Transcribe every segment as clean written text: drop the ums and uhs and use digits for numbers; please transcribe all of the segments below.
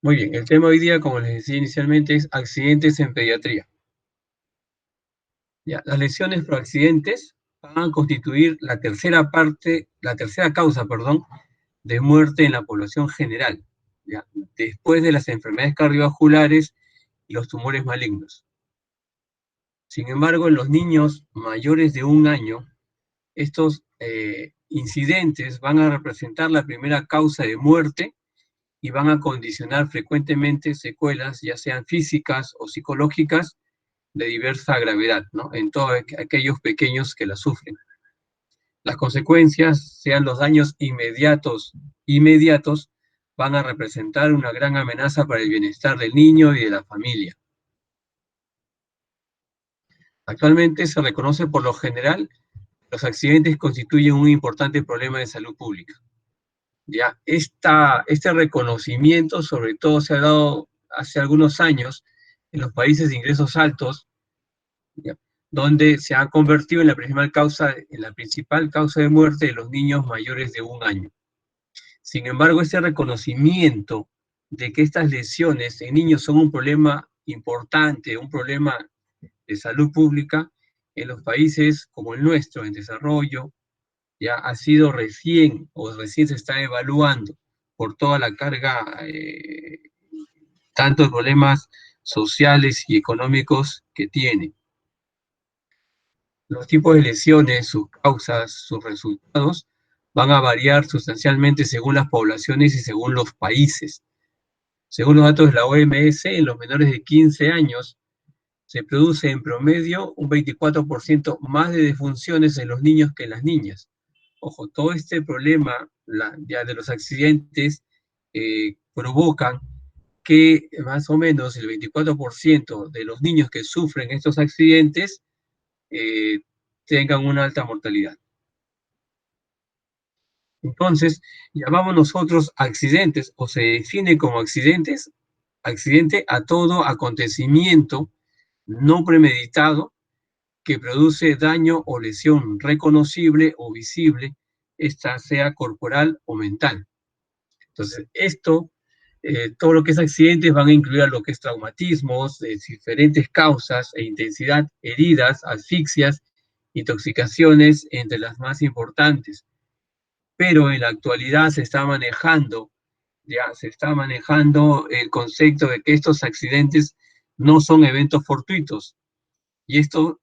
Muy bien, el tema hoy día, como les decía inicialmente, es accidentes en pediatría. Ya, las lesiones por accidentes van a constituir la tercera causa, perdón, de muerte en la población general, ya, después de las enfermedades cardiovasculares y los tumores malignos. Sin embargo, en los niños mayores de 1 año, estos incidentes van a representar la primera causa de muerte y van a condicionar frecuentemente secuelas, ya sean físicas o psicológicas, de diversa gravedad, ¿no? En todos aquellos pequeños que la sufren. Las consecuencias, sean los daños inmediatos, van a representar una gran amenaza para el bienestar del niño y de la familia. Actualmente se reconoce por lo general los accidentes constituyen un importante problema de salud pública. Ya este reconocimiento sobre todo se ha dado hace algunos años en los países de ingresos altos, ¿ya? Donde se ha convertido en la principal causa de muerte de los niños mayores de 1 año. Sin embargo, ese reconocimiento de que estas lesiones en niños son un problema importante, un problema de salud pública, en los países como el nuestro, en desarrollo, ya ha sido recién se está evaluando por toda la carga, tanto de problemas sociales y económicos que tiene. Los tipos de lesiones, sus causas, sus resultados, van a variar sustancialmente según las poblaciones y según los países. Según los datos de la OMS, en los menores de 15 años se produce en promedio un 24% más de defunciones en los niños que en las niñas. Ojo, todo este problema ya de los accidentes provocan que más o menos el 24% de los niños que sufren estos accidentes eh, tengan una alta mortalidad. Entonces, llamamos nosotros accidentes, o se define como accidente a todo acontecimiento no premeditado que produce daño o lesión reconocible o visible, esta sea corporal o mental. Entonces, todo lo que es accidentes van a incluir a lo que es traumatismos, diferentes causas e intensidad, heridas, asfixias, intoxicaciones, entre las más importantes. Pero en la actualidad se está manejando el concepto de que estos accidentes no son eventos fortuitos, y estos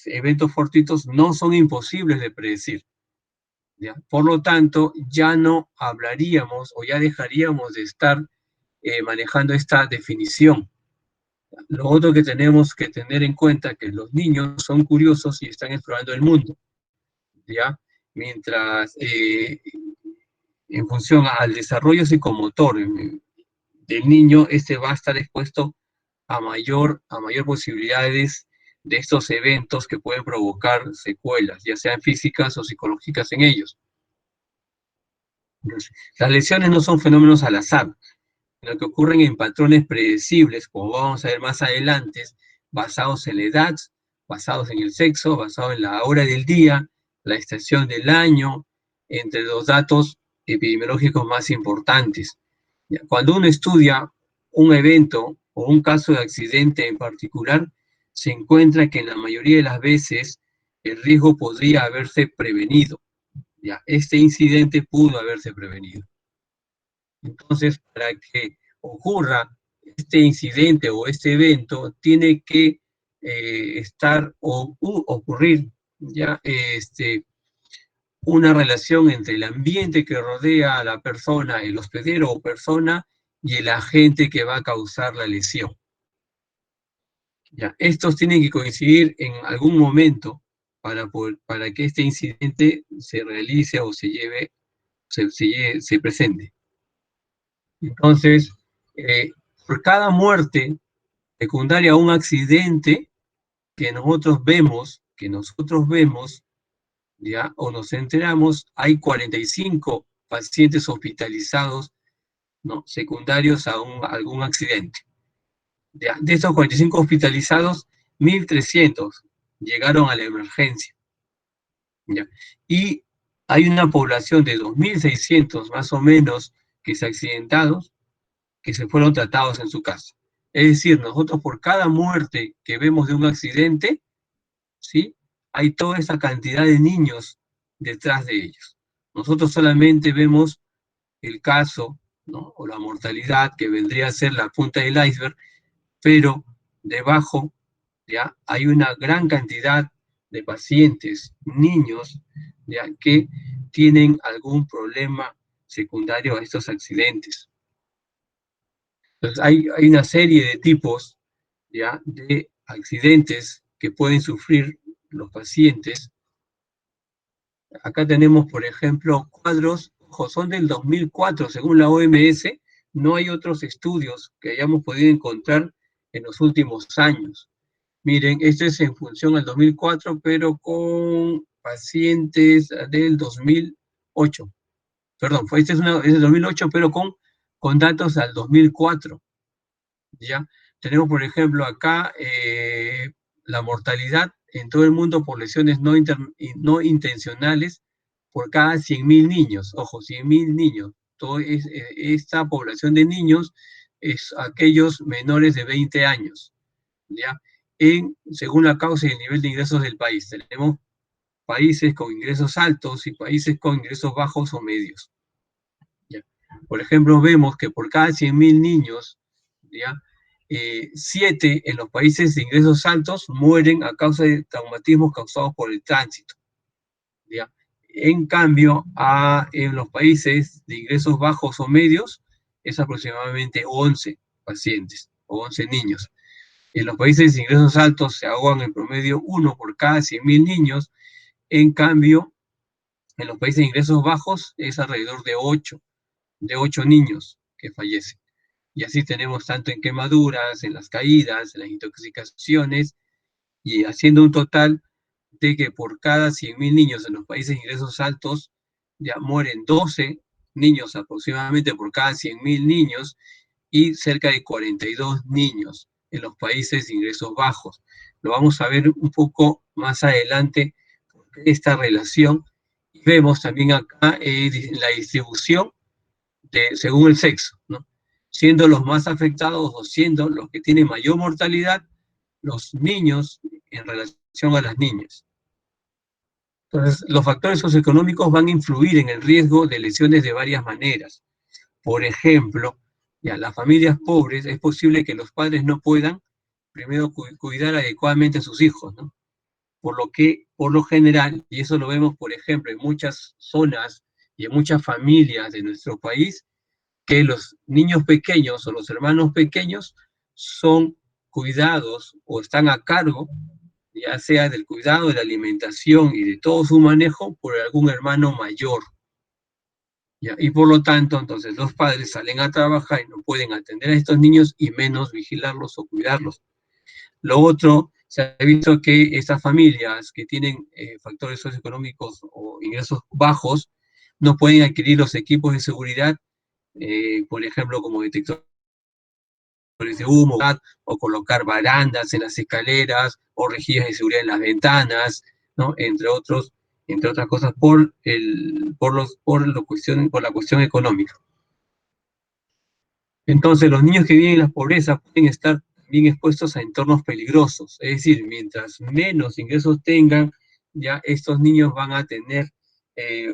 eventos fortuitos no son imposibles de predecir, ¿ya? Por lo tanto, ya no hablaríamos o ya dejaríamos de estar manejando esta definición. Lo otro que tenemos que tener en cuenta es que los niños son curiosos y están explorando el mundo, ¿ya? Mientras, en función al desarrollo psicomotor del niño, este va a estar expuesto a mayor posibilidades de estos eventos que pueden provocar secuelas, ya sean físicas o psicológicas en ellos. Entonces, las lesiones no son fenómenos al azar, sino que ocurren en patrones predecibles, como vamos a ver más adelante, basados en la edad, basados en el sexo, basados en la hora del día, la estación del año, entre los datos epidemiológicos más importantes. Cuando uno estudia un evento o un caso de accidente en particular, se encuentra que en la mayoría de las veces el riesgo podría haberse prevenido. ¿Ya? Este incidente pudo haberse prevenido. Entonces, para que ocurra este incidente o este evento, tiene que ocurrir ya una relación entre el ambiente que rodea a la persona, el hospedero o persona, y el agente que va a causar la lesión. ¿Ya? Estos tienen que coincidir en algún momento para que este incidente se realice o se presente. Entonces, por cada muerte secundaria a un accidente que nosotros vemos, ¿ya? O nos enteramos, hay 45 pacientes hospitalizados, ¿no? Secundarios a algún accidente. ¿Ya? De estos 45 hospitalizados, 1.300 llegaron a la emergencia, ¿ya? Y hay una población de 2.600 más o menos que se accidentados, que se fueron tratados en su casa. Es decir, nosotros por cada muerte que vemos de un accidente, ¿sí? Hay toda esa cantidad de niños detrás de ellos. Nosotros solamente vemos el caso, ¿no? O la mortalidad, que vendría a ser la punta del iceberg, pero debajo ya hay una gran cantidad de pacientes, niños, ya que tienen algún problema secundario a estos accidentes. Entonces hay una serie de tipos ya de accidentes que pueden sufrir los pacientes. Acá tenemos, por ejemplo, cuadros, ojo, son del 2004, según la OMS. No hay otros estudios que hayamos podido encontrar en los últimos años. Miren, esto es en función al 2004, pero con pacientes del 2008. Perdón, es del 2008, pero con datos al 2004. ¿Ya? Tenemos, por ejemplo, acá la mortalidad en todo el mundo por lesiones no intencionales por cada 100.000 niños. Ojo, 100.000 niños. Esta población de niños es aquellos menores de 20 años. ¿Ya? Según la causa y el nivel de ingresos del país. Tenemos países con ingresos altos y países con ingresos bajos o medios. ¿Ya? Por ejemplo, vemos que por cada 100.000 niños, ¿ya? 7 en los países de ingresos altos mueren a causa de traumatismos causados por el tránsito. ¿Ya? En cambio, en los países de ingresos bajos o medios, es aproximadamente 11 pacientes o 11 niños. En los países de ingresos altos se ahogan en promedio 1 por cada 100.000 niños. En cambio, en los países de ingresos bajos es alrededor de 8 niños que fallecen. Y así tenemos tanto en quemaduras, en las caídas, en las intoxicaciones, y haciendo un total de que por cada 100.000 niños en los países de ingresos altos, ya mueren 12 niños aproximadamente por cada 100.000 niños, y cerca de 42 niños en los países de ingresos bajos. Lo vamos a ver un poco más adelante, esta relación. Vemos también acá la distribución según el sexo, ¿no? Siendo los más afectados o siendo los que tienen mayor mortalidad los niños en relación a las niñas. Entonces, los factores socioeconómicos van a influir en el riesgo de lesiones de varias maneras. Por ejemplo, ya las familias pobres, es posible que los padres no puedan primero cuidar adecuadamente a sus hijos, ¿no? Por lo que, por lo general, y eso lo vemos, por ejemplo, en muchas zonas y en muchas familias de nuestro país, que los niños pequeños o los hermanos pequeños son cuidados o están a cargo, ya sea del cuidado, de la alimentación y de todo su manejo, por algún hermano mayor. ¿Ya? Y por lo tanto, entonces los padres salen a trabajar y no pueden atender a estos niños y menos vigilarlos o cuidarlos. Lo otro, se ha visto que estas familias que tienen factores socioeconómicos o ingresos bajos no pueden adquirir los equipos de seguridad, por ejemplo, como detectores de humo, o colocar barandas en las escaleras, o rejillas de seguridad en las ventanas, ¿no? Entre otras cosas, por la cuestión económica. Entonces, los niños que viven en la pobreza pueden estar bien expuestos a entornos peligrosos, es decir, mientras menos ingresos tengan, ya estos niños van a tener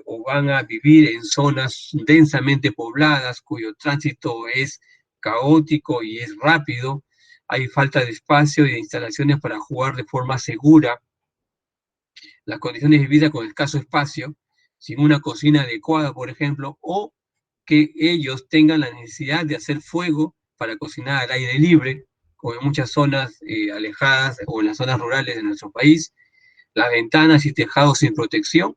o van a vivir en zonas densamente pobladas, cuyo tránsito es caótico y es rápido, hay falta de espacio y de instalaciones para jugar de forma segura, las condiciones de vida con escaso espacio, sin una cocina adecuada, por ejemplo, o que ellos tengan la necesidad de hacer fuego para cocinar al aire libre, como en muchas zonas alejadas o en las zonas rurales de nuestro país, las ventanas y tejados sin protección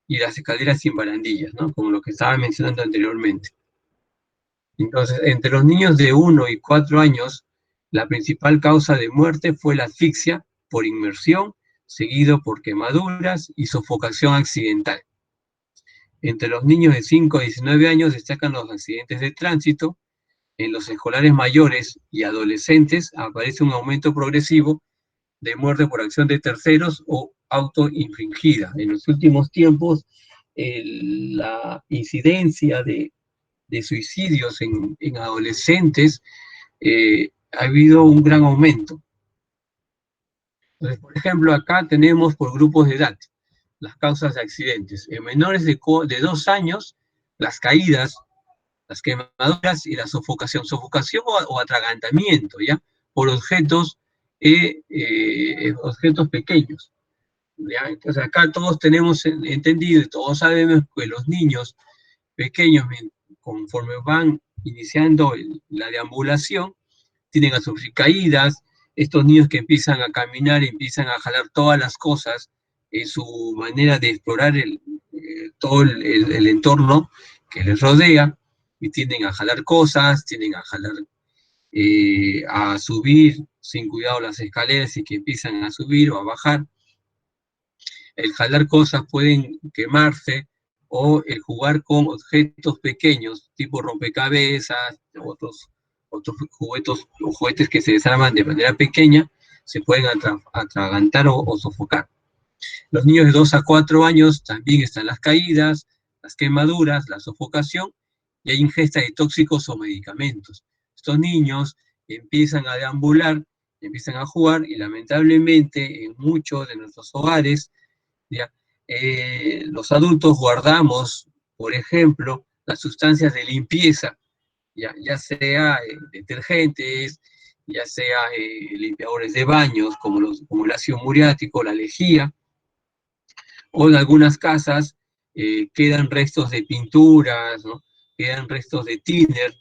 y las escaleras sin barandillas, ¿no? Como lo que estaba mencionando anteriormente. Entonces, entre los niños de 1 y 4 años, la principal causa de muerte fue la asfixia por inmersión, seguido por quemaduras y sofocación accidental. Entre los niños de 5 a 19 años destacan los accidentes de tránsito. En los escolares mayores y adolescentes aparece un aumento progresivo de muerte por acción de terceros o autoinfligida. En los últimos tiempos, la incidencia de suicidios en adolescentes, ha habido un gran aumento. Entonces, por ejemplo, acá tenemos por grupos de edad las causas de accidentes. En menores de 2 años, las caídas, las quemaduras y la sofocación. Sofocación o atragantamiento, ¿ya? Por objetos pequeños. ¿Ya? Entonces acá todos tenemos entendido y todos sabemos que los niños pequeños, conforme van iniciando la deambulación, tienen a sufrir caídas. Estos niños que empiezan a caminar, empiezan a jalar todas las cosas en su manera de explorar todo el entorno que les rodea, y tienden a jalar cosas, tienden a subir sin cuidado las escaleras y que empiezan a subir o a bajar. El jalar cosas pueden quemarse, o el jugar con objetos pequeños, tipo rompecabezas, otros juguetes que se desarman de manera pequeña, se pueden atragantar o sofocar. Los niños de 2 a 4 años también están las caídas, las quemaduras, la sofocación, y hay ingesta de tóxicos o medicamentos. Estos niños empiezan a deambular, empiezan a jugar, y lamentablemente en muchos de nuestros hogares, ¿ya? Los adultos guardamos, por ejemplo, las sustancias de limpieza, ya sea detergentes, ya sea limpiadores de baños, como el ácido muriático, la lejía, o en algunas casas quedan restos de pinturas, ¿no? Quedan restos de thinner,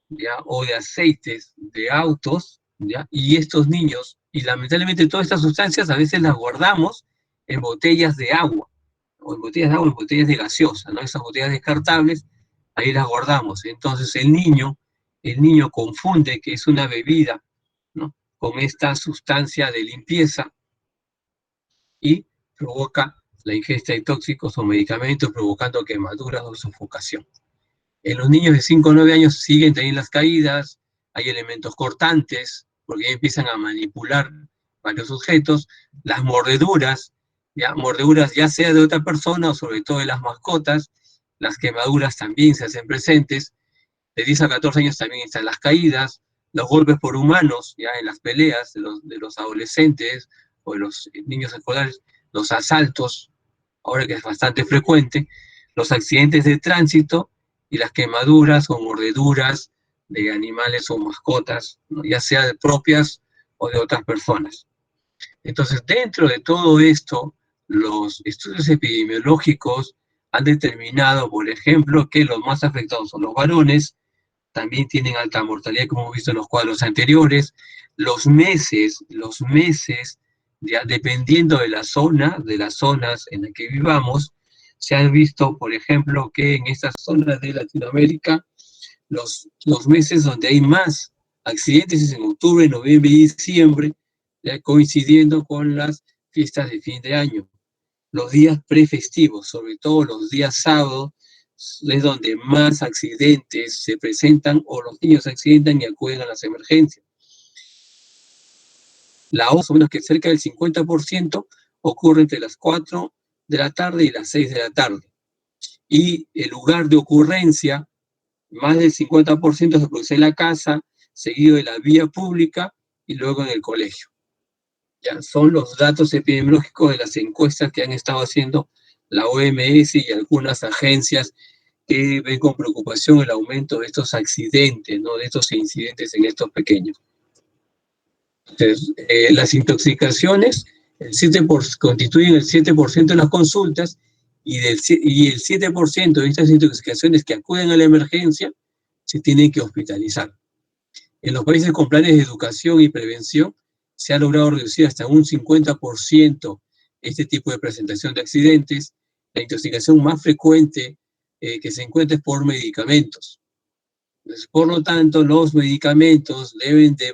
¿ya? O de aceites de autos, ¿ya? Y estos niños, y lamentablemente todas estas sustancias a veces las guardamos en botellas de agua, o en botellas de agua, en botellas de gaseosa, ¿no? Esas botellas descartables, ahí las guardamos. Entonces el niño confunde que es una bebida, ¿no? Con esta sustancia de limpieza, y provoca la ingesta de tóxicos o medicamentos, provocando quemaduras o sofocación. En los niños de 5 o 9 años siguen teniendo las caídas, hay elementos cortantes, porque ya empiezan a manipular varios objetos, las mordeduras ya sea de otra persona o sobre todo de las mascotas, las quemaduras también se hacen presentes. De 10 a 14 años también están las caídas, los golpes por humanos, ya en las peleas de los adolescentes o de los niños escolares, los asaltos, ahora que es bastante frecuente, los accidentes de tránsito y las quemaduras o mordeduras de animales o mascotas, ¿no? Ya sea propias o de otras personas. Entonces, dentro de todo esto, los estudios epidemiológicos han determinado, por ejemplo, que los más afectados son los varones. También tienen alta mortalidad, como hemos visto en los cuadros anteriores. Los meses, ya dependiendo de la zona, de las zonas en las que vivamos, se ha visto, por ejemplo, que en estas zonas de Latinoamérica, los meses donde hay más accidentes es en octubre, noviembre y diciembre, ya coincidiendo con las fiestas de fin de año. Los días prefestivos, sobre todo los días sábados, es donde más accidentes se presentan, o los niños se accidentan y acuden a las emergencias. Más o menos que cerca del 50% ocurre entre las 4 de la tarde y las 6 de la tarde. Y el lugar de ocurrencia, más del 50% se produce en la casa, seguido de la vía pública y luego en el colegio. Ya son los datos epidemiológicos de las encuestas que han estado haciendo la OMS y algunas agencias que ven con preocupación el aumento de estos accidentes, ¿no? De estos incidentes en estos pequeños. Entonces, las intoxicaciones constituyen el 7% de las consultas, y el 7% de estas intoxicaciones que acuden a la emergencia se tienen que hospitalizar. En los países con planes de educación y prevención se ha logrado reducir hasta un 50% este tipo de presentación de accidentes. La intoxicación más frecuente que se encuentra es por medicamentos. Entonces, por lo tanto, los medicamentos deben de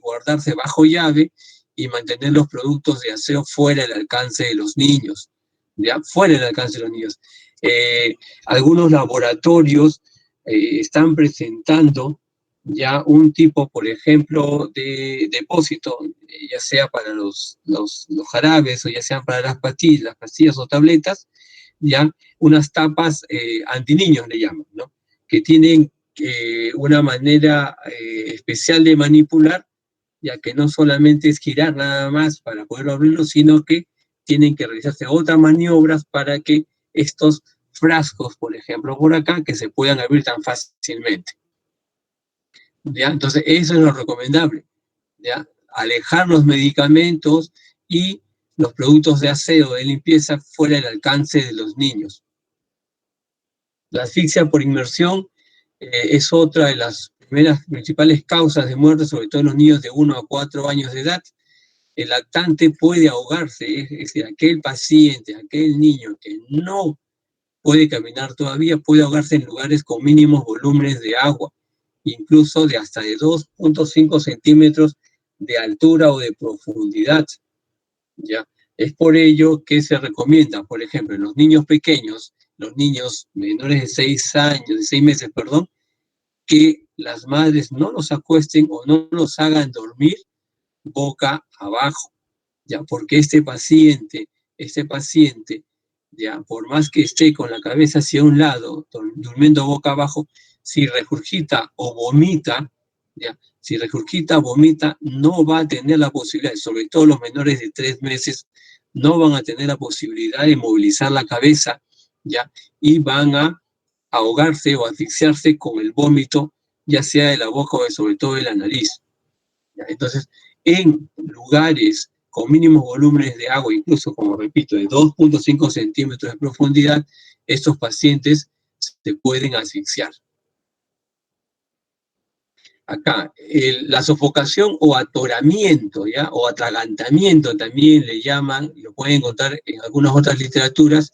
guardarse bajo llave y mantener los productos de aseo fuera del alcance de los niños. ¿Ya? Fuera del alcance de los niños. Algunos laboratorios están presentando ya un tipo, por ejemplo, de depósito, ya sea para los jarabes, o ya sean para las pastillas o tabletas, ya unas tapas antiniños le llaman, ¿no? que tienen una manera especial de manipular, ya que no solamente es girar nada más para poder abrirlo, sino que tienen que realizarse otras maniobras para que estos frascos, por ejemplo, por acá, que se puedan abrir tan fácilmente. ¿Ya? Entonces, eso es lo recomendable, ¿ya? Alejar los medicamentos y los productos de aseo, de limpieza, fuera del alcance de los niños. La asfixia por inmersión es otra de las principales causas de muerte, sobre todo en los niños de 1 a 4 años de edad. El lactante puede ahogarse, es decir, aquel paciente, aquel niño que no puede caminar todavía, puede ahogarse en lugares con mínimos volúmenes de agua, incluso de hasta de 2.5 centímetros de altura o de profundidad, ¿ya? Es por ello que se recomienda, por ejemplo, en los niños pequeños, los niños menores de 6 años, de 6 meses, perdón, que las madres no los acuesten o no los hagan dormir boca abajo, ya, porque este paciente, ya, por más que esté con la cabeza hacia un lado, durmiendo boca abajo, si regurgita o vomita, ya, si regurgita, vomita, no va a tener la posibilidad, sobre todo los menores de 3 meses, no van a tener la posibilidad de movilizar la cabeza, ya, y van a ahogarse o asfixiarse con el vómito, ya sea de la boca o sobre todo de la nariz. ¿Ya? Entonces, en lugares con mínimos volúmenes de agua, incluso, como repito, de 2.5 centímetros de profundidad, estos pacientes se pueden asfixiar. Acá, la sofocación o atoramiento, ¿ya? O atragantamiento también le llaman, lo pueden encontrar en algunas otras literaturas,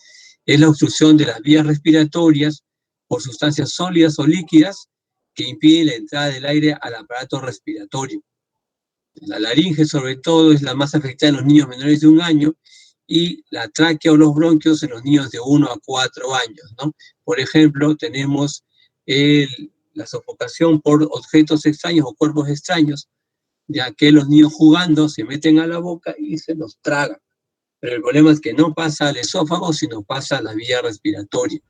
es la obstrucción de las vías respiratorias por sustancias sólidas o líquidas que impiden la entrada del aire al aparato respiratorio. La laringe, sobre todo, es la más afectada en los niños menores de 1 año y la tráquea o los bronquios en los niños de 1 a 4 años, ¿no? Por ejemplo, tenemos la sofocación por objetos extraños o cuerpos extraños, ya que los niños jugando se meten a la boca y se los tragan. Pero el problema es que no pasa al esófago, sino pasa a la vía respiratoria.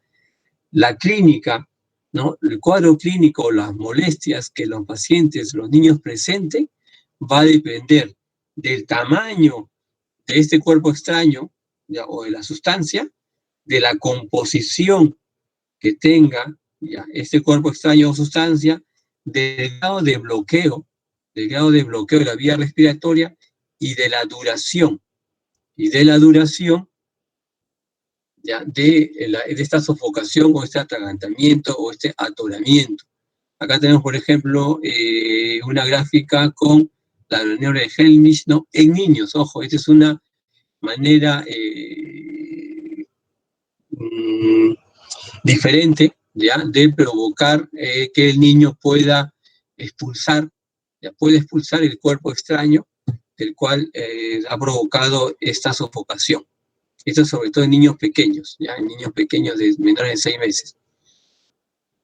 La clínica, ¿no? El cuadro clínico, las molestias que los pacientes, los niños presenten, va a depender del tamaño de este cuerpo extraño, ¿ya? O de la sustancia, de la composición que tenga, ¿ya? Este cuerpo extraño o sustancia, del grado de bloqueo, de la vía respiratoria y de la duración, ¿ya? De esta sofocación o este atragantamiento o este atoramiento. Acá tenemos, por ejemplo, una gráfica con la maniobra de Helmich, ¿no? En niños, ojo, esta es una manera diferente, ¿ya? De provocar que el niño pueda expulsar, ya puede expulsar el cuerpo extraño del cual ha provocado esta sofocación. Esto sobre todo en niños pequeños, ¿ya? En niños pequeños de menores de 6 meses.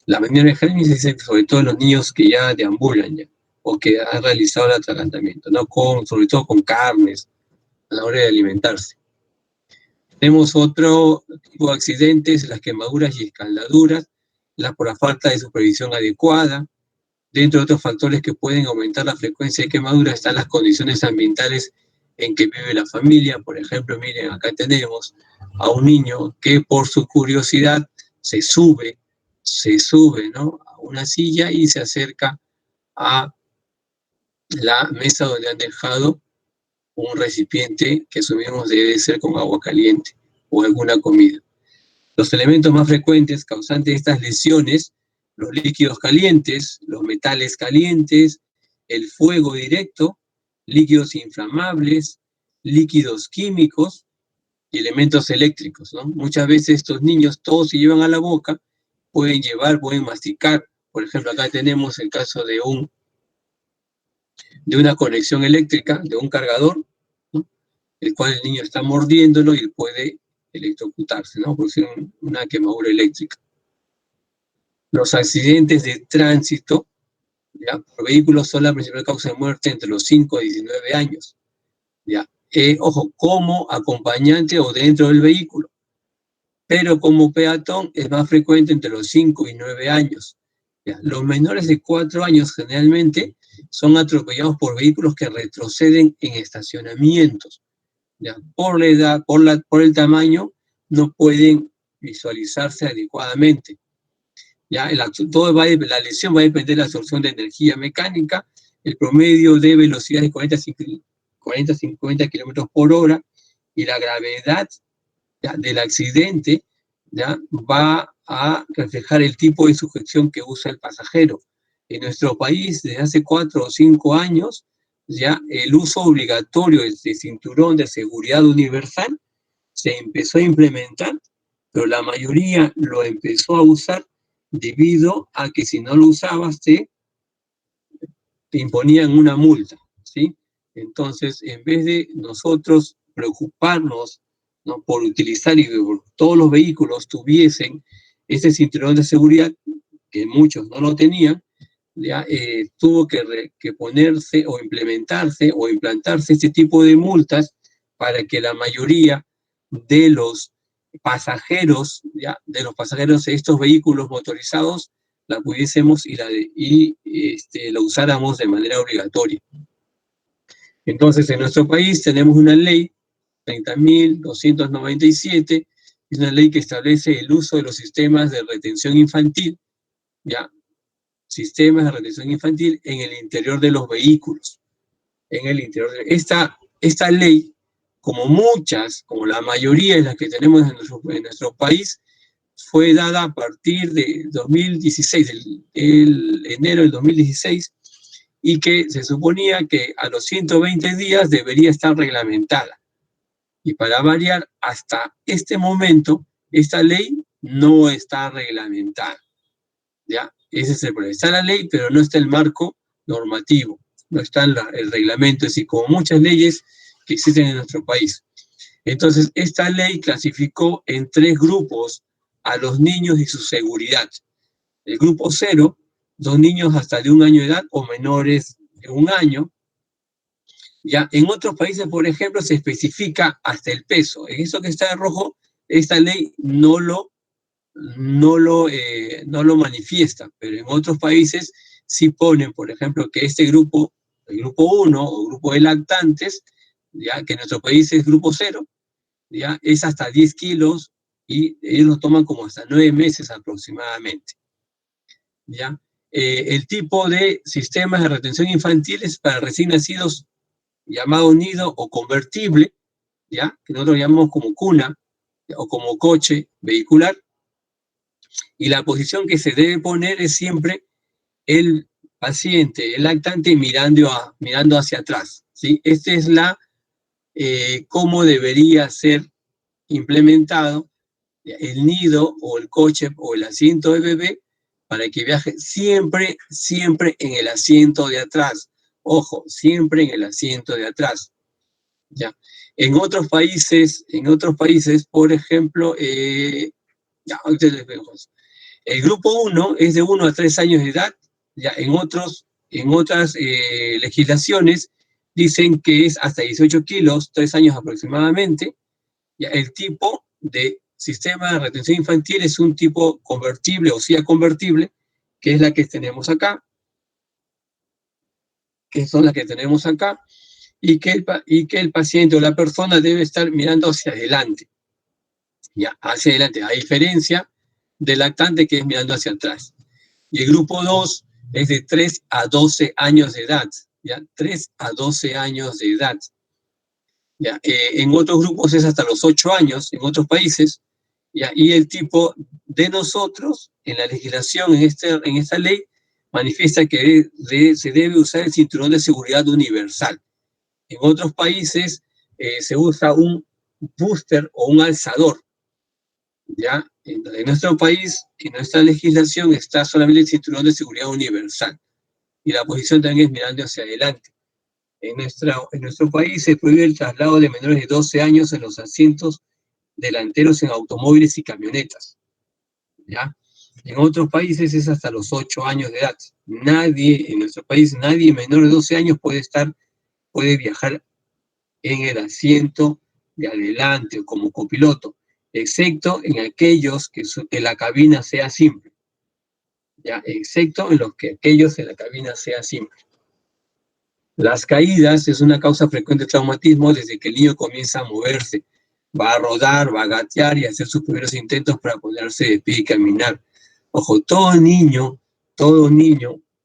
La maniobra de Helmich es sobre todo en los niños que ya deambulan, ¿ya? O que han realizado el atragantamiento, ¿no? Sobre todo con carnes, a la hora de alimentarse. Tenemos otro tipo de accidentes, las quemaduras y escaldaduras, por la falta de supervisión adecuada. Dentro de otros factores que pueden aumentar la frecuencia de quemaduras están las condiciones ambientales en que vive la familia. Por ejemplo, miren, acá tenemos a un niño que por su curiosidad se sube, ¿no? A una silla y se acerca a la mesa donde han dejado un recipiente que asumimos debe ser con agua caliente o alguna comida. Los elementos más frecuentes causantes de estas lesiones, los líquidos calientes, los metales calientes, el fuego directo, líquidos inflamables, líquidos químicos y elementos eléctricos, ¿no? Muchas veces estos niños todos se llevan a la boca, pueden masticar. Por ejemplo, acá tenemos el caso de una conexión eléctrica, de un cargador, ¿no? El cual el niño está mordiéndolo y puede electrocutarse, ¿no? Producir una quemadura eléctrica. Los accidentes de tránsito, ¿ya? Por vehículos son la principal causa de muerte entre los 5 y 19 años, ¿ya? Ojo, como acompañante o dentro del vehículo. pero como peatón es más frecuente entre los 5 y 9 años. ¿Ya? Los menores de 4 años generalmente son atropellados por vehículos que retroceden en estacionamientos. ¿Ya? Por la edad, por el tamaño, no pueden visualizarse adecuadamente. ¿Ya? La lesión va a depender de la absorción de energía mecánica, el promedio de velocidad de 40-50 kilómetros por hora, y la gravedad, ¿ya?, del accidente, ¿ya?, va a reflejar el tipo de sujeción que usa el pasajero. En nuestro país, desde hace 4 o 5 años, ya el uso obligatorio de cinturón de seguridad universal se empezó a implementar, pero la mayoría lo empezó a usar debido a que si no lo usabas te imponían una multa, ¿sí? Entonces, en vez de nosotros preocuparnos, ¿no?, por utilizar y por todos los vehículos tuviesen ese cinturón de seguridad, que muchos no lo tenían, ya tuvo que ponerse o implementarse o implantarse este tipo de multas para que la mayoría de los pasajeros, ¿ya?, de los pasajeros de estos vehículos motorizados, la pudiésemos la usáramos de manera obligatoria. Entonces, en nuestro país tenemos una ley 30.297, es una ley que establece el uso de los sistemas de retención infantil, ¿ya?, sistemas de retención infantil en el interior de los vehículos. En el interior de esta ley, como la mayoría de las que tenemos en nuestro país, fue dada a partir de 2016, el enero del 2016, y que se suponía que a los 120 días debería estar reglamentada. Y para variar, hasta este momento, esta ley no está reglamentada. ¿Ya? Ese es el problema. Está la ley, pero no está el marco normativo, no está el reglamento, es decir, como muchas leyes que existen en nuestro país. Entonces, esta ley clasificó en 3 grupos a los niños y su seguridad. El grupo 0, 2 niños hasta de 1 año de edad o menores de 1 año. Ya, en otros países, por ejemplo, se especifica hasta el peso. En eso que está en rojo, esta ley no lo manifiesta, pero en otros países sí ponen, por ejemplo, que este grupo, el grupo 1 o grupo de lactantes, ya que en nuestro país es grupo 0, ya es hasta 10 kilos y ellos lo toman como hasta 9 meses aproximadamente. ¿Ya? El tipo de sistemas de retención infantil es para recién nacidos llamado nido o convertible, ¿ya?, que nosotros llamamos como cuna o como coche vehicular, y la posición que se debe poner es siempre el paciente, el lactante, mirando hacia atrás, ¿sí? Esta es cómo debería ser implementado el nido o el coche o el asiento de bebé para que viaje siempre, siempre en el asiento de atrás. Ojo, siempre en el asiento de atrás. ¿Ya? En otros países, por ejemplo, ya, ahorita les vemos. El grupo 1 es de 1 a 3 años de edad. Ya, en otras legislaciones dicen que es hasta 18 kilos, 3 años aproximadamente. Ya, el tipo de sistema de retención infantil es un tipo convertible o silla convertible, que es la que tenemos acá, y que el paciente o la persona debe estar mirando hacia adelante, ya, hacia adelante, a diferencia del lactante que es mirando hacia atrás. Y el grupo 2 es de 3 a 12 años de edad, ya, 3 a 12 años de edad. Ya, en otros grupos es hasta los 8 años, en otros países, ya, y el tipo de nosotros, en la legislación, en esta ley, manifiesta que se debe usar el cinturón de seguridad universal. En otros países se usa un booster o un alzador, ¿ya? En nuestro país, en nuestra legislación, está solamente el cinturón de seguridad universal. Y la posición también es mirando hacia adelante. En nuestro país se prohíbe el traslado de menores de 12 años en los asientos delanteros en automóviles y camionetas, ¿ya? En otros países es hasta los 8 años de edad. En nuestro país, nadie menor de 12 años puede viajar en el asiento de adelante o como copiloto. excepto en aquellos que la cabina sea simple, ¿ya? Excepto en los que aquellos en la cabina sea simple. Las caídas es una causa frecuente de traumatismo desde que el niño comienza a moverse. Va a rodar, va a gatear y a hacer sus primeros intentos para ponerse de pie y caminar. Ojo, todo niño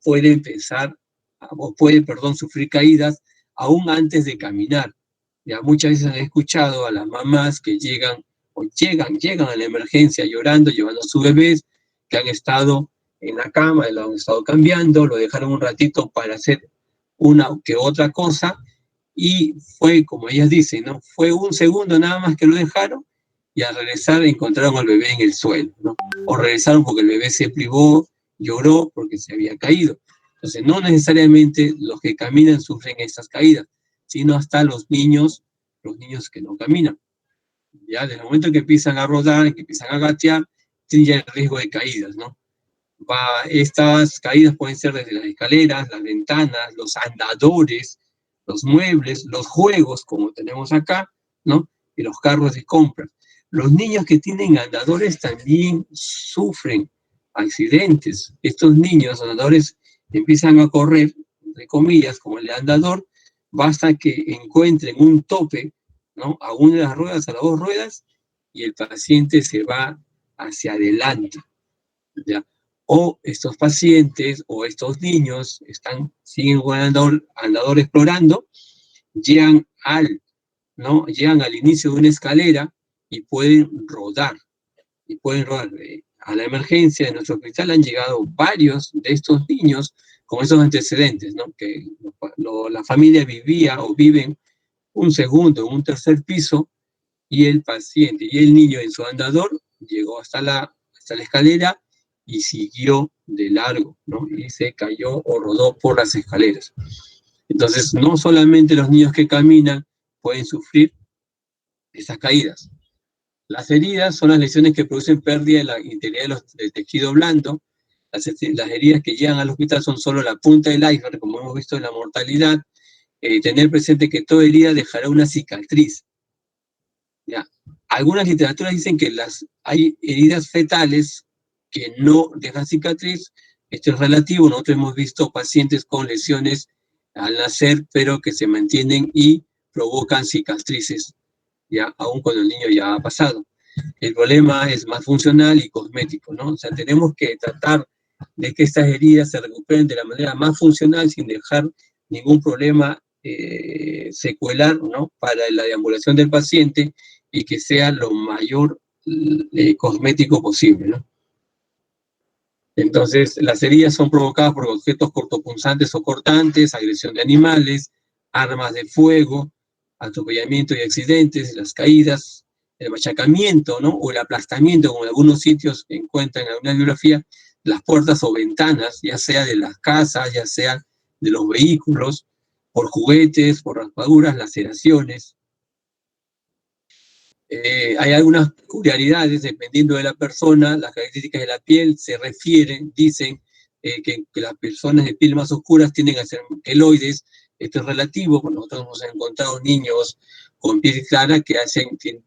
puede empezar, o puede, perdón, sufrir caídas aún antes de caminar. Ya muchas veces han escuchado a las mamás que llegan a la emergencia llorando, llevando a sus bebés, que han estado en la cama, lo han estado cambiando, lo dejaron un ratito para hacer una que otra cosa, y fue, como ellas dicen, ¿no? Fue un segundo nada más que lo dejaron, y al regresar encontraron al bebé en el suelo, ¿no? O regresaron porque el bebé se privó, lloró porque se había caído. Entonces, no necesariamente los que caminan sufren estas caídas, sino hasta los niños que no caminan. Ya, desde el momento que empiezan a rodar, que empiezan a gatear, tienen ya el riesgo de caídas, ¿no? Estas caídas pueden ser desde las escaleras, las ventanas, los andadores, los muebles, los juegos, como tenemos acá, ¿no? Y los carros de compra. Los niños que tienen andadores también sufren accidentes. Estos niños andadores empiezan a correr, entre comillas, como el andador, basta que encuentren un tope, ¿no? A una de las ruedas, a las dos ruedas, y el paciente se va hacia adelante, ¿ya? O estos pacientes o estos niños siguen con el andador explorando, llegan ¿no? Llegan al inicio de una escalera y pueden rodar. A la emergencia de nuestro hospital han llegado varios de estos niños con esos antecedentes, ¿no? Que la familia vivía o viven un segundo, un tercer piso, y el paciente y el niño en su andador llegó hasta la escalera y siguió de largo, ¿no? Y se cayó o rodó por las escaleras. Entonces, no solamente los niños que caminan pueden sufrir esas caídas. Las heridas son las lesiones que producen pérdida de la integridad del tejido blando. Las heridas que llegan al hospital son solo la punta del iceberg, como hemos visto en la mortalidad. Tener presente que toda herida dejará una cicatriz. ¿Ya? Algunas literaturas dicen que hay heridas fetales que no dejan cicatriz. Esto es relativo. Nosotros hemos visto pacientes con lesiones al nacer, pero que se mantienen y provocan cicatrices, ya, aun cuando el niño ya ha pasado. El problema es más funcional y cosmético, ¿no? O sea, tenemos que tratar de que estas heridas se recuperen de la manera más funcional sin dejar ningún problema secuelar, ¿no? Para la deambulación del paciente, y que sea lo mayor cosmético posible, ¿no? Entonces, las heridas son provocadas por objetos cortopunzantes o cortantes, agresión de animales, armas de fuego, atropellamiento y accidentes, las caídas, el machacamiento, ¿no? O el aplastamiento, como en algunos sitios encuentran en alguna bibliografía, las puertas o ventanas, ya sea de las casas, ya sea de los vehículos, por juguetes, por raspaduras, laceraciones. Hay algunas peculiaridades dependiendo de la persona. Las características de la piel se refieren, dicen que las personas de piel más oscuras tienden a ser queloides. Esto es relativo, porque nosotros hemos encontrado niños con piel clara que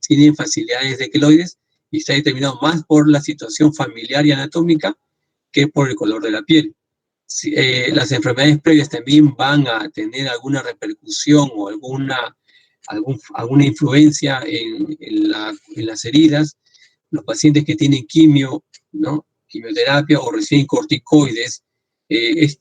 tienen facilidades de queloides, y está determinado más por la situación familiar y anatómica que por el color de la piel. Las enfermedades previas también van a tener alguna repercusión o alguna influencia en las heridas. Los pacientes que tienen ¿no? Quimioterapia o reciben corticoides,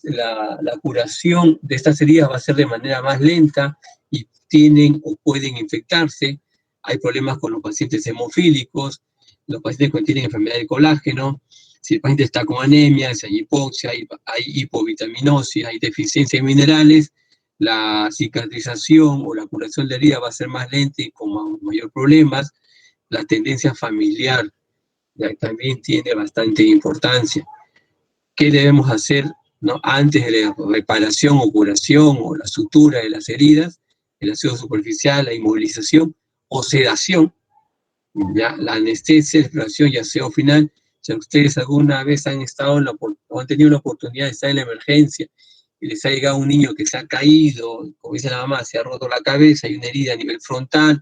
la curación de estas heridas va a ser de manera más lenta y tienen o pueden infectarse. Hay problemas con los pacientes hemofílicos, los pacientes que tienen enfermedad del colágeno. Si el paciente está con anemia, si hay hipoxia, hay hipovitaminosis, hay deficiencia de minerales, la cicatrización o la curación de herida va a ser más lenta y con mayor problemas. La tendencia familiar ya también tiene bastante importancia. ¿Qué debemos hacer, ¿no? Antes de la reparación o curación o la sutura de las heridas? El ácido superficial, la inmovilización o sedación, ¿ya? La anestesia, la exploración y aseo final. Si ustedes alguna vez han tenido la oportunidad de estar en la emergencia y les ha llegado un niño que se ha caído, como dice la mamá, se ha roto la cabeza, hay una herida a nivel frontal,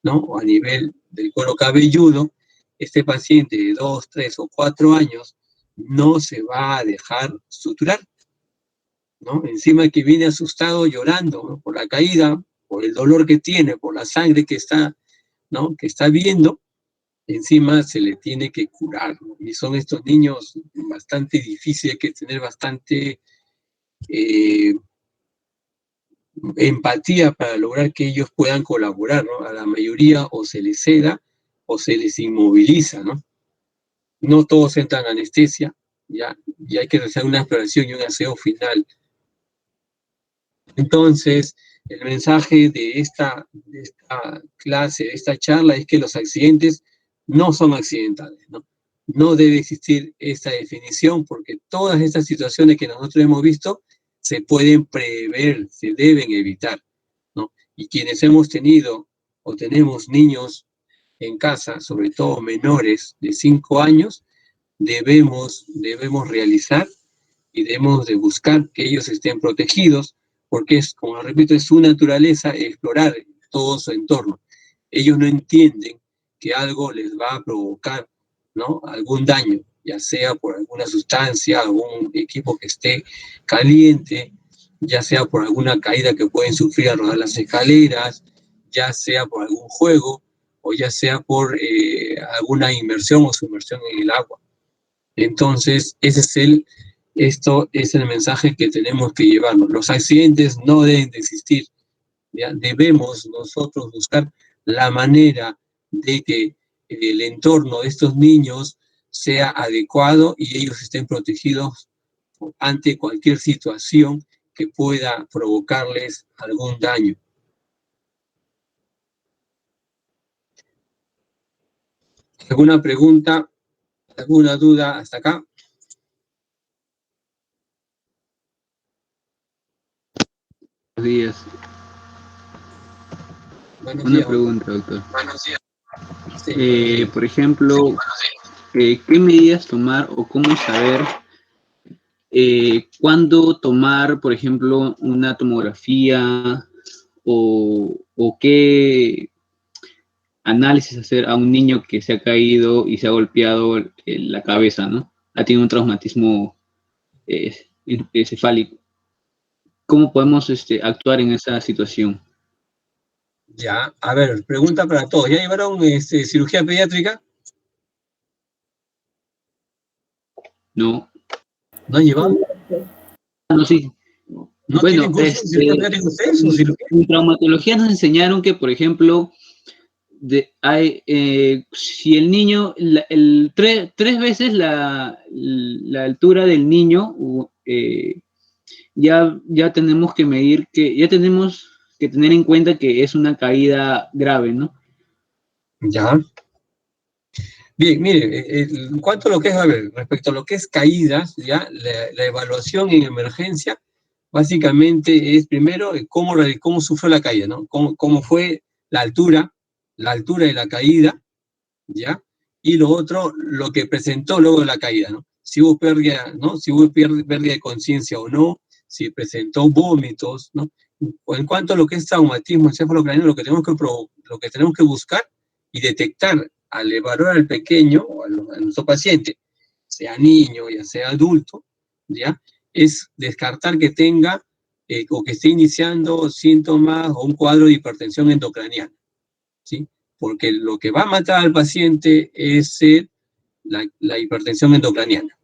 ¿no? O a nivel del cuero cabelludo, este paciente de 2, 3 o 4 años no se va a dejar suturar, ¿no? Encima que viene asustado, llorando, ¿no? Por la caída, por el dolor que tiene, por la sangre que está, ¿no? Que está viendo, encima se le tiene que curar, ¿no? Y son estos niños bastante difíciles, hay que tener bastante eh, empatía para lograr que ellos puedan colaborar, ¿no? A la mayoría o se les ceda o se les inmoviliza, ¿no? No todos entran a anestesia, ya, y hay que realizar una exploración y un aseo final. Entonces, el mensaje de esta clase, de esta charla, es que los accidentes no son accidentales, ¿no? No debe existir esta definición porque todas estas situaciones que nosotros hemos visto se pueden prever, se deben evitar, ¿no? Y quienes hemos tenido o tenemos niños en casa, sobre todo menores de 5 años, debemos realizar y debemos de buscar que ellos estén protegidos, porque es, como repito, es su naturaleza explorar todo su entorno. Ellos no entienden que algo les va a provocar, ¿no? Algún daño, ya sea por alguna sustancia, algún equipo que esté caliente, ya sea por alguna caída que pueden sufrir al rodar las escaleras, ya sea por algún juego, o ya sea por alguna inmersión o sumersión en el agua. Entonces, esto es el mensaje que tenemos que llevarnos. Los accidentes no deben de existir, ¿ya? Debemos nosotros buscar la manera de que el entorno de estos niños sea adecuado y ellos estén protegidos ante cualquier situación que pueda provocarles algún daño. ¿Alguna pregunta? ¿Alguna duda hasta acá? Buenos días. Buenos Una días. pregunta, doctor. Buenos días. Sí, buenos días. Por ejemplo, ¿qué medidas tomar o cómo saber cuándo tomar, por ejemplo, una tomografía o qué análisis hacer a un niño que se ha caído y se ha golpeado la cabeza, ¿no? Ha tenido un traumatismo encefálico. ¿Cómo podemos actuar en esa situación? Ya, a ver, pregunta para todos. ¿Ya llevaron cirugía pediátrica? No, ¿No han llevado? no, sí. ¿No tienen Bueno, curso de cirugía pediátrica ustedes o cirugía? en traumatología nos enseñaron que, por ejemplo, si el niño, tres veces la altura del niño, ya tenemos que medir ya tenemos que tener en cuenta que es una caída grave, ¿no? Ya. Bien, mire, en cuanto a lo que es, a ver, respecto a lo que es caídas, ya, la evaluación en emergencia básicamente es primero cómo sufrió la caída, ¿no? Cómo fue la altura de la caída, ¿ya? Y lo otro, lo que presentó luego de la caída, ¿no? Si hubo pérdida, ¿no? Si hubo pérdida de conciencia o no, si presentó vómitos, ¿no? O en cuanto a lo que es traumatismo encefalocraniano, lo que tenemos que buscar y detectar al evaluar al pequeño o a nuestro paciente, sea niño, ya sea adulto, ¿ya? Es descartar que tenga o que esté iniciando síntomas o un cuadro de hipertensión endocraniana, ¿sí? Porque lo que va a matar al paciente es la hipertensión endocraniana,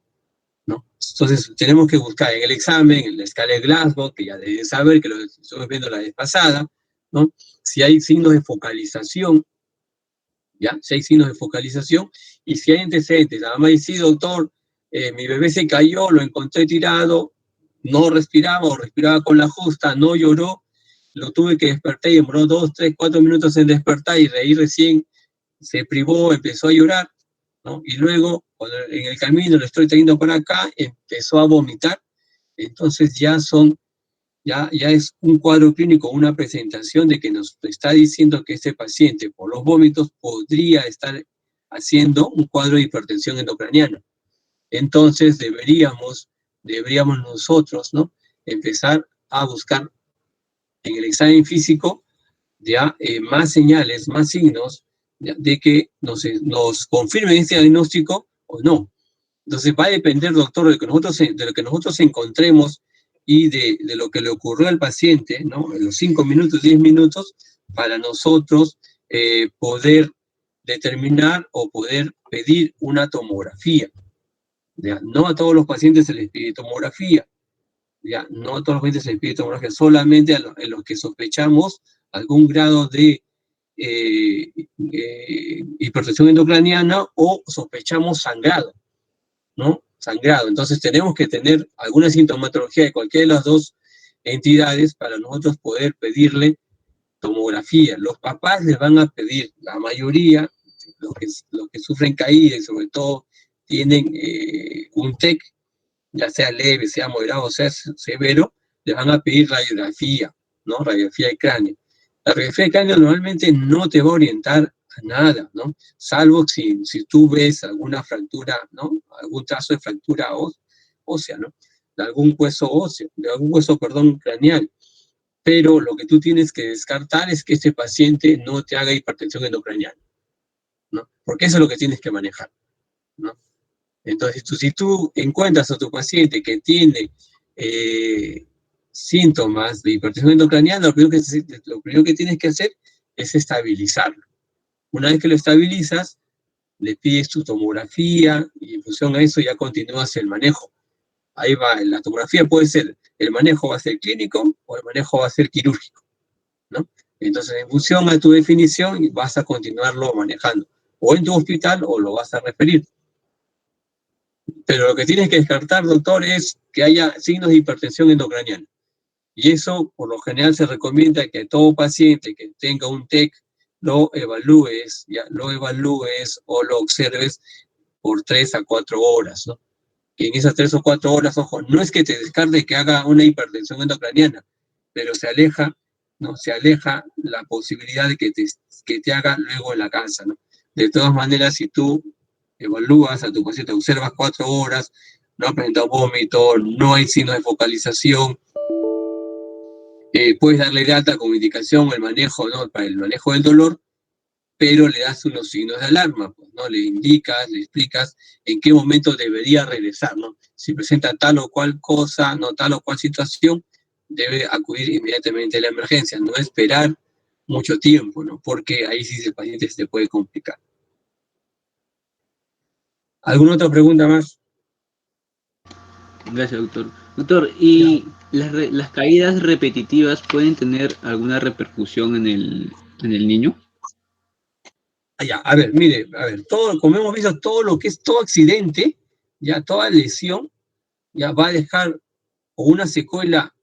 ¿no? Entonces tenemos que buscar en el examen, en la escala de Glasgow, que ya deben saber, que lo estuvimos viendo la vez pasada, ¿no? Si hay signos de focalización, ¿ya? Si hay signos de focalización y si hay antecedentes. La mamá dice, sí, doctor, mi bebé se cayó, lo encontré tirado, no respiraba o respiraba con la justa, no lloró, lo tuve que despertar y demoró 2, 3, 4 minutos en despertar y de ahí recién se privó, empezó a llorar, ¿no? Y luego, en el camino lo estoy trayendo para acá, empezó a vomitar, entonces ya es un cuadro clínico, una presentación de que nos está diciendo que este paciente por los vómitos podría estar haciendo un cuadro de hipertensión endocraniana. Entonces deberíamos nosotros, ¿no? Empezar a buscar en el examen físico ya más señales, más signos ya, de que nos confirmen este diagnóstico o no. Entonces va a depender, doctor, de lo que nosotros encontremos y de lo que le ocurrió al paciente, ¿no? En los 5 minutos, 10 minutos, para nosotros poder determinar o poder pedir una tomografía. ¿Ya? No a todos los pacientes se les pide tomografía, ¿ya? No a todos los pacientes se les pide tomografía, solamente en los que sospechamos algún grado de hipertensión endocraniana o sospechamos sangrado, ¿no? Sangrado. Entonces tenemos que tener alguna sintomatología de cualquiera de las dos entidades para nosotros poder pedirle tomografía. Los papás les van a pedir, la mayoría, los que sufren caída y sobre todo tienen un TEC, ya sea leve, sea moderado, sea severo, les van a pedir radiografía, ¿no? Radiografía de cráneo. La radiografía de cráneo normalmente no te va a orientar a nada, ¿no? Salvo si tú ves alguna fractura, ¿no? Algún trazo de fractura ósea, ¿no? De algún hueso óseo, de algún hueso, perdón, craneal. Pero lo que tú tienes que descartar es que este paciente no te haga hipertensión endocraniana, ¿no? Porque eso es lo que tienes que manejar, ¿no? Entonces, si tú encuentras a tu paciente que tiene síntomas de hipertensión endocraniana, lo primero que tienes que hacer es estabilizarlo. Una vez que lo estabilizas, le pides tu tomografía y en función a eso ya continúas el manejo. Ahí va, la tomografía puede ser, el manejo va a ser clínico o el manejo va a ser quirúrgico, ¿no? Entonces, en función a tu definición, vas a continuarlo manejando, o en tu hospital o lo vas a referir. Pero lo que tienes que descartar, doctor, es que haya signos de hipertensión endocraniana. Y eso, por lo general, se recomienda que todo paciente que tenga un TEC lo evalúes, ya, lo evalúes o lo observes por 3 a 4 horas, ¿no? Y en esas 3 o 4 horas, ojo, no es que te descarte que haga una hipertensión endocraniana, pero se aleja, ¿no? Se aleja la posibilidad de que te haga luego en la casa, ¿no? De todas maneras, si tú evalúas a tu paciente, observas 4 horas, no ha presentado vómito, no hay signos de focalización, puedes darle de alta con indicación el manejo, ¿no? Para el manejo del dolor, pero le das unos signos de alarma, pues, ¿no? Le indicas, le explicas en qué momento debería regresar, ¿no? Si presenta tal o cual cosa, no tal o cual situación, debe acudir inmediatamente a la emergencia, no esperar mucho tiempo, ¿no? Porque ahí sí el paciente se puede complicar. ¿Alguna otra pregunta más? Gracias, doctor. Doctor, ¿y las caídas repetitivas pueden tener alguna repercusión en el niño? Ya, a ver, mire, a ver, todo, como hemos visto, todo lo que es todo accidente, ya toda lesión, ya va a dejar o una secuela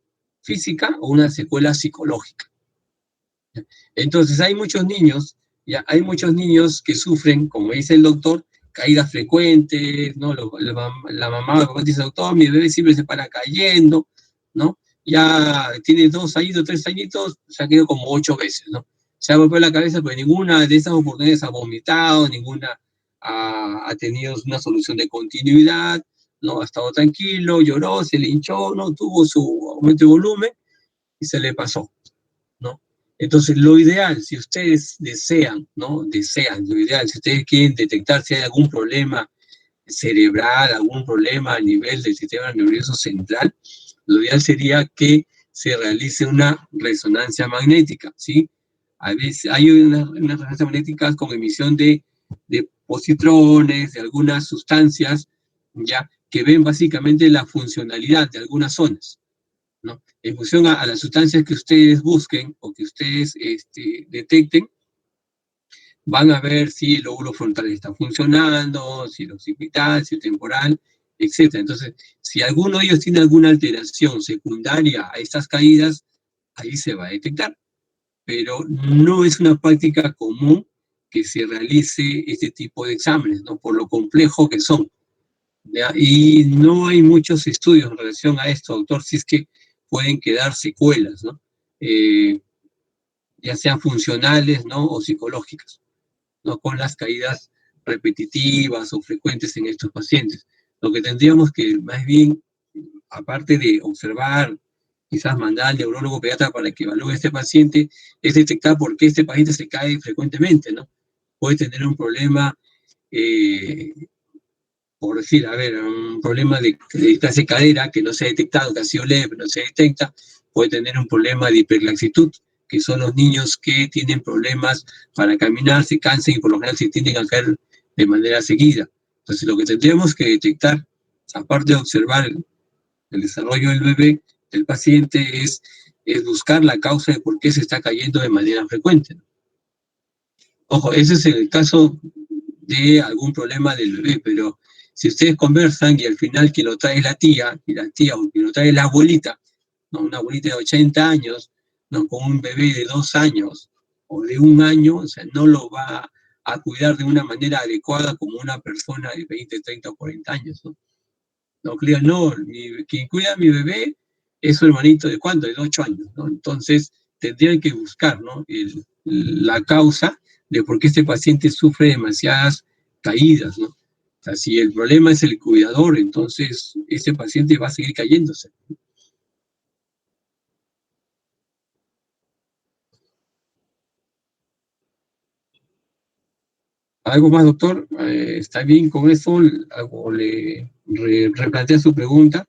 física o una secuela psicológica. Entonces hay muchos niños, ya hay muchos niños que sufren, como dice el doctor, caídas frecuentes, ¿no? La mamá o el papá dice, doctor, mi bebé siempre se para cayendo, ¿no? Ya tiene 2 añitos, 3 añitos, se ha quedado como 8 veces, ¿no? Se ha golpeado la cabeza, pero ninguna de esas oportunidades ha vomitado, ninguna ha tenido una solución de continuidad, ¿no? Ha estado tranquilo, lloró, se le hinchó, ¿no? Tuvo su aumento de volumen y se le pasó, ¿no? Entonces, lo ideal, si ustedes desean, ¿no? Desean, lo ideal, si ustedes quieren detectar si hay algún problema cerebral, algún problema a nivel del sistema nervioso central, lo ideal sería que se realice una resonancia magnética, ¿sí? A veces hay unas resonancias magnéticas con emisión de positrones, de algunas sustancias, ya, que ven básicamente la funcionalidad de algunas zonas, ¿no? En función a las sustancias que ustedes busquen o que ustedes detecten, van a ver si el lóbulo frontal está funcionando, si el occipital, si el temporal, etc. Entonces, si alguno de ellos tiene alguna alteración secundaria a estas caídas, ahí se va a detectar. Pero no es una práctica común que se realice este tipo de exámenes, ¿no? Por lo complejo que son, ¿ya? Y no hay muchos estudios en relación a esto, doctor, si es que pueden quedar secuelas, ¿no? Ya sean funcionales, ¿no? O psicológicas, ¿no? Con las caídas repetitivas o frecuentes en estos pacientes. Lo que tendríamos que, más bien, aparte de observar quizás mandar al neurólogo pediatra para que evalúe a este paciente, es detectar por qué este paciente se cae frecuentemente, ¿no? Puede tener un problema, por decir, a ver, un problema de clase cadera que no se ha detectado, que ha sido leve, pero no se detecta, puede tener un problema de hiperlaxitud, que son los niños que tienen problemas para caminar, se cansan y por lo general se tienden a caer de manera seguida. Entonces, lo que tendríamos que detectar, aparte de observar el desarrollo del bebé, del paciente, es buscar la causa de por qué se está cayendo de manera frecuente. Ojo, ese es el caso de algún problema del bebé, pero si ustedes conversan y al final quien lo trae es la tía, y la tía o quien lo trae es la abuelita, ¿no? Una abuelita de 80 años, ¿no? Con un bebé de 2 años o de 1 año, o sea, no lo va a cuidar de una manera adecuada como una persona de 20, 30 o 40 años, ¿no? No, no, quien cuida a mi bebé es su hermanito de cuánto, de 8 años, ¿no? Entonces, tendrían que buscar, ¿no? La causa de por qué este paciente sufre demasiadas caídas, ¿no? O sea, si el problema es el cuidador, entonces ese paciente va a seguir cayéndose. ¿Algo más, doctor? ¿Está bien con eso? ¿O le replantea su pregunta?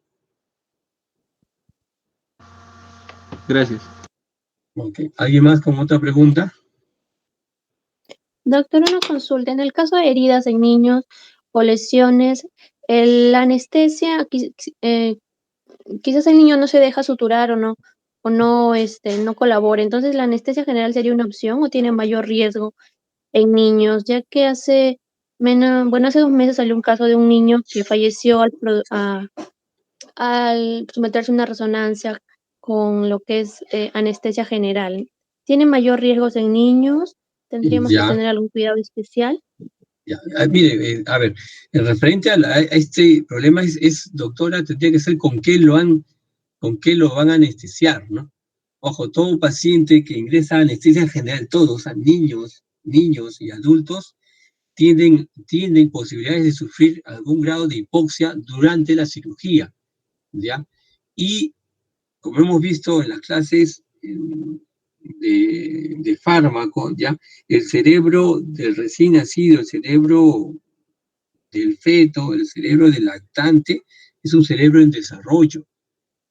Gracias. Okay. ¿Alguien más con otra pregunta? Doctor, una consulta. En el caso de heridas en niños o lesiones, la anestesia, quizás el niño no se deja suturar o no, no colabora. Entonces, ¿la anestesia general sería una opción o tiene mayor riesgo en niños? Ya que hace 2 meses salió un caso de un niño que falleció al someterse a una resonancia con lo que es anestesia general. ¿Tiene mayor riesgos en niños? ¿Tendríamos que Ya. tener algún cuidado especial? Ya, mire, a ver, en referente a este problema doctora, tendría que ser con qué lo van a anestesiar, ¿no? Ojo, todo paciente que ingresa a anestesia general, todos, a niños y adultos, tienen posibilidades de sufrir algún grado de hipoxia durante la cirugía, ¿ya? Y como hemos visto en las clases de fármaco, ¿ya? El cerebro del recién nacido, el cerebro del feto, el cerebro del lactante, es un cerebro en desarrollo.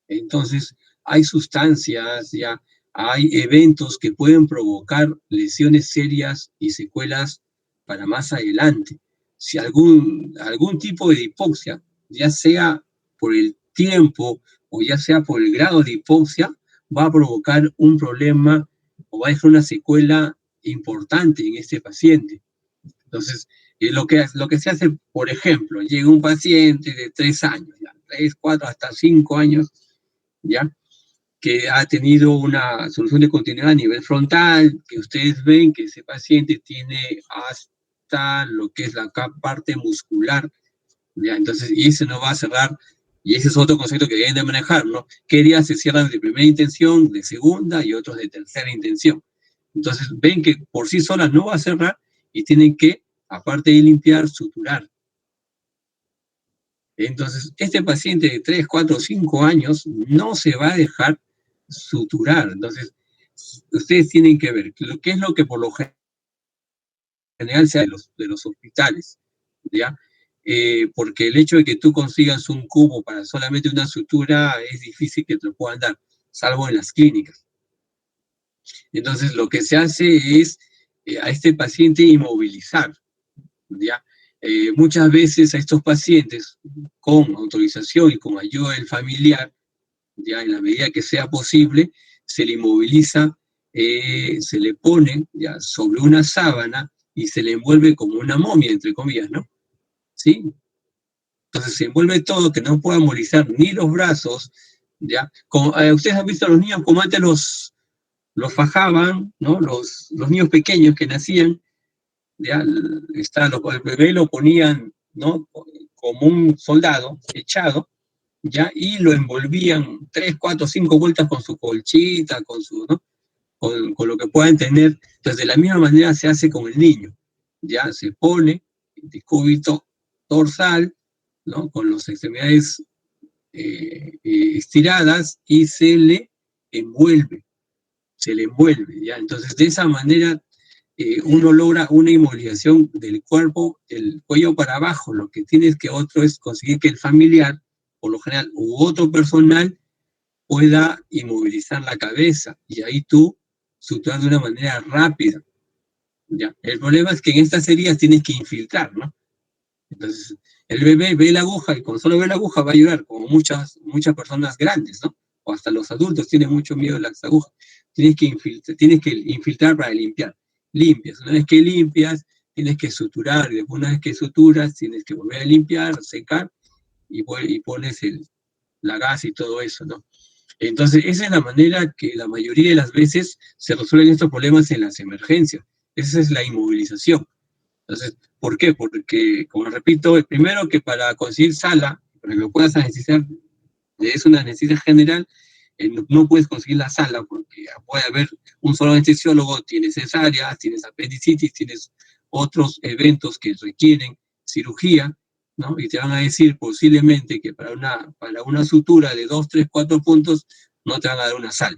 Entonces, hay sustancias, ya hay eventos que pueden provocar lesiones serias y secuelas para más adelante. Si algún tipo de hipoxia, ya sea por el tiempo o ya sea por el grado de hipoxia, va a provocar un problema o va a dejar una secuela importante en este paciente. Entonces, lo que se hace, por ejemplo, llega un paciente de 3 años, ya, 3, 4, hasta 5 años, ¿ya? Que ha tenido una solución de continuidad a nivel frontal, que ustedes ven que ese paciente tiene hasta lo que es la parte muscular, ¿ya? Entonces, y ese no va a cerrar, y ese es otro concepto que deben de manejar, ¿no? ¿Qué heridas se cierran de primera intención, de segunda y otros de tercera intención? Entonces, ven que por sí sola no va a cerrar y tienen que, aparte de limpiar, suturar. Entonces, este paciente de 3, 4, 5 años no se va a dejar suturar. Entonces, ustedes tienen que ver qué es lo que por lo general se hace de los hospitales, ¿ya? Porque el hecho de que tú consigas un cubo para solamente una sutura es difícil que te lo puedan dar, salvo en las clínicas. Entonces, lo que se hace es a este paciente inmovilizar, ¿ya? Muchas veces a estos pacientes, con autorización y con ayuda del familiar, ya en la medida que sea posible, se le inmoviliza, se le pone ya sobre una sábana y se le envuelve como una momia, entre comillas, ¿no? ¿Sí? Entonces se envuelve todo, que no pueda movilizar ni los brazos, ¿ya? Como, ustedes han visto a los niños como antes los fajaban, ¿no? Los niños pequeños que nacían, ya, el bebé lo ponían, ¿no? Como un soldado echado, ¿ya? Y lo envolvían 3, 4, 5 vueltas con su colchita, ¿no? Con lo que puedan tener. Entonces, de la misma manera se hace con el niño, ¿ya? Se pone el decúbito dorsal, ¿no? Con las extremidades estiradas y se le envuelve, ¿ya? Entonces, de esa manera uno logra una inmovilización del cuerpo, del cuello para abajo. Lo que tienes que otro es conseguir que el familiar, por lo general, u otro personal, pueda inmovilizar la cabeza, y ahí tú suturas de una manera rápida, ¿ya? El problema es que en estas heridas tienes que infiltrar, ¿no? Entonces, el bebé ve la aguja y cuando solo ve la aguja va a llorar, como muchas personas grandes, ¿no? O hasta los adultos tienen mucho miedo de las agujas. Tienes que infiltrar para limpiar. Limpias. Una vez que limpias, tienes que suturar. Y después, una vez que suturas, tienes que volver a limpiar, secar y pones la gasa y todo eso, ¿no? Entonces, esa es la manera que la mayoría de las veces se resuelven estos problemas en las emergencias. Esa es la inmovilización. Entonces, ¿por qué? Porque, como repito, primero que para conseguir sala, para que lo puedas anestesiar, es una anestesia general, no puedes conseguir la sala porque puede haber un solo anestesiólogo, tienes cesáreas, tienes apendicitis, tienes otros eventos que requieren cirugía, ¿no? Y te van a decir posiblemente que para una sutura de 2, 3, 4 puntos no te van a dar una sala.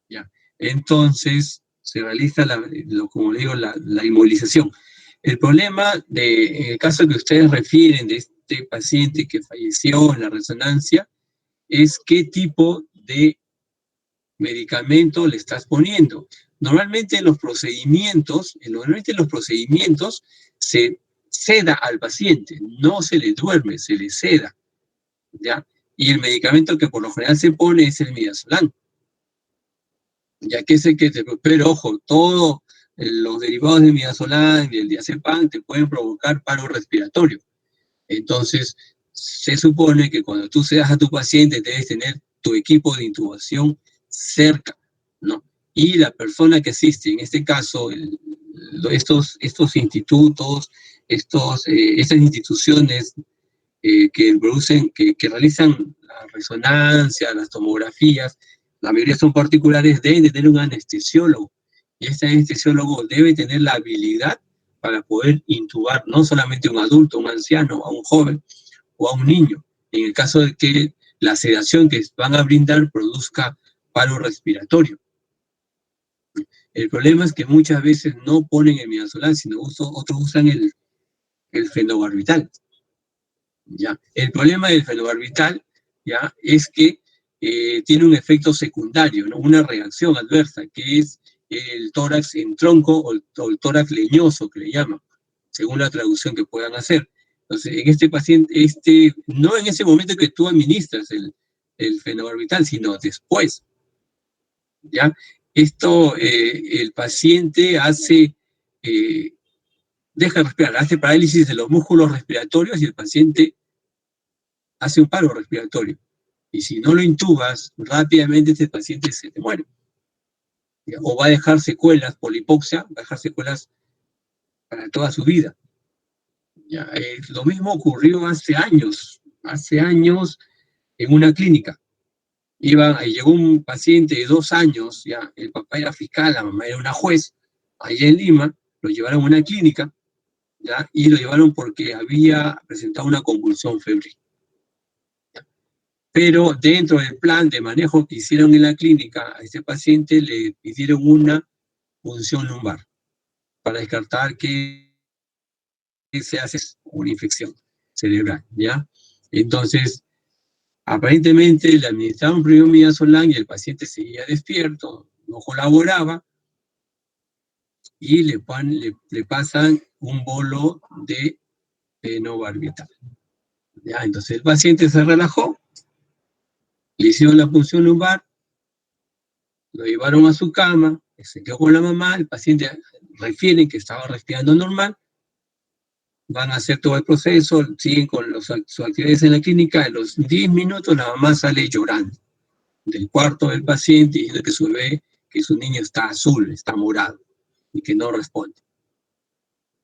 ¿Ya? Entonces, se realiza, como le digo, la inmovilización. El problema en el caso que ustedes refieren de este paciente que falleció en la resonancia, es qué tipo de medicamento le estás poniendo. Normalmente los procedimientos se seda al paciente, no se le duerme, se le seda, ¿ya? Y el medicamento que por lo general se pone es el midazolam, ya que sé que, pero ojo, todos los derivados del midazolam y el diazepam te pueden provocar paro respiratorio. Entonces, se supone que cuando tú sedas a tu paciente debes tener tu equipo de intubación cerca, ¿no? Y la persona que asiste, en este caso, estos institutos, estas instituciones que realizan la resonancia, las tomografías, la mayoría son particulares, deben de tener un anestesiólogo. Y este anestesiólogo debe tener la habilidad para poder intubar no solamente a un adulto, a un anciano, a un joven o a un niño, en el caso de que la sedación que van a brindar produzca paro respiratorio. El problema es que muchas veces no ponen el midazolam, sino otros usan el fenobarbital. ¿Ya? El problema del fenobarbital, ¿ya?, es que tiene un efecto secundario, ¿no? Una reacción adversa, que es el tórax en tronco o el tórax leñoso, que le llaman, según la traducción que puedan hacer. Entonces, en este paciente, no en ese momento que tú administras el fenobarbital, sino después, ¿ya? El paciente deja de respirar, hace parálisis de los músculos respiratorios y el paciente hace un paro respiratorio. Y si no lo intubas, rápidamente este paciente se te muere. ¿Ya? O va a dejar secuelas por la hipoxia, va a dejar secuelas para toda su vida. ¿Ya? Lo mismo ocurrió hace años en una clínica. Llegó un paciente de 2 años, ya, el papá era fiscal, la mamá era una juez, allá en Lima, lo llevaron a una clínica, ¿ya? Y lo llevaron porque había presentado una convulsión febril. Pero dentro del plan de manejo que hicieron en la clínica, a este paciente le pidieron una punción lumbar para descartar que se hace una infección cerebral, ¿ya? Entonces, aparentemente le administraron primero midazolam y el paciente seguía despierto, no colaboraba, y le pasan un bolo de fenobarbital. ¿Ya? Entonces el paciente se relajó, le hicieron la punción lumbar, lo llevaron a su cama, se quedó con la mamá, el paciente refiere que estaba respirando normal, van a hacer todo el proceso, siguen con sus actividades en la clínica, a los 10 minutos la mamá sale llorando del cuarto del paciente diciendo que su bebé, que su niño está azul, está morado y que no responde.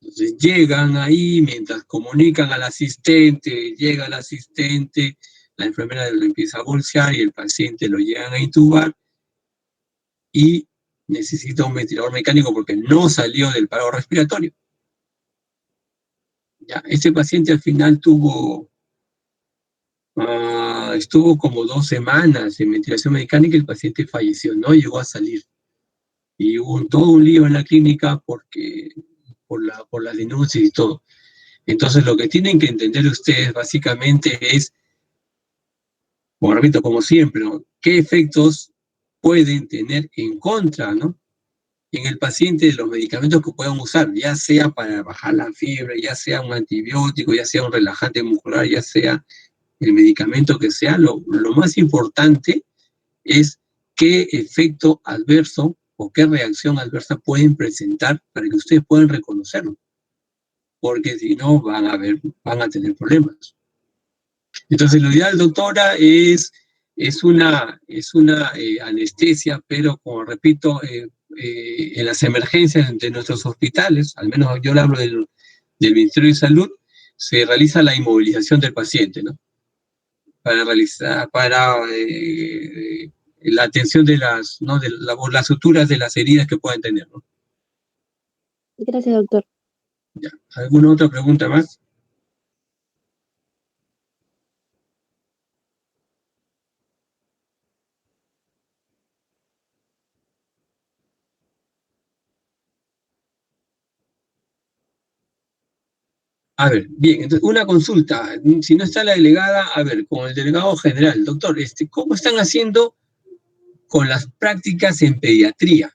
Entonces llegan ahí, mientras comunican al asistente, llega el asistente, la enfermera lo empieza a bolsear y el paciente lo llegan a intubar y necesita un ventilador mecánico porque no salió del paro respiratorio. Ya, este paciente al final tuvo Estuvo como 2 semanas en ventilación mecánica y el paciente falleció, no llegó a salir. Y hubo todo un lío en la clínica por las denuncias y todo. Entonces, lo que tienen que entender ustedes básicamente es, como repito, como siempre, ¿no? ¿Qué efectos pueden tener en contra, ¿no? En el paciente de los medicamentos que puedan usar, ya sea para bajar la fiebre, ya sea un antibiótico, ya sea un relajante muscular, ya sea el medicamento que sea, lo más importante es qué efecto adverso o qué reacción adversa pueden presentar para que ustedes puedan reconocerlo, porque si no van a tener problemas. Entonces, lo ideal, doctora, es una anestesia, pero como repito, en las emergencias de nuestros hospitales, al menos yo le hablo del Ministerio de Salud, se realiza la inmovilización del paciente, ¿no? Para la atención de ¿no? las suturas de las heridas que puedan tener, ¿no? Gracias, doctor. Ya. ¿Alguna otra pregunta más? A ver, bien, entonces una consulta. Si no está la delegada, a ver, con el delegado general, doctor, ¿cómo están haciendo con las prácticas en pediatría?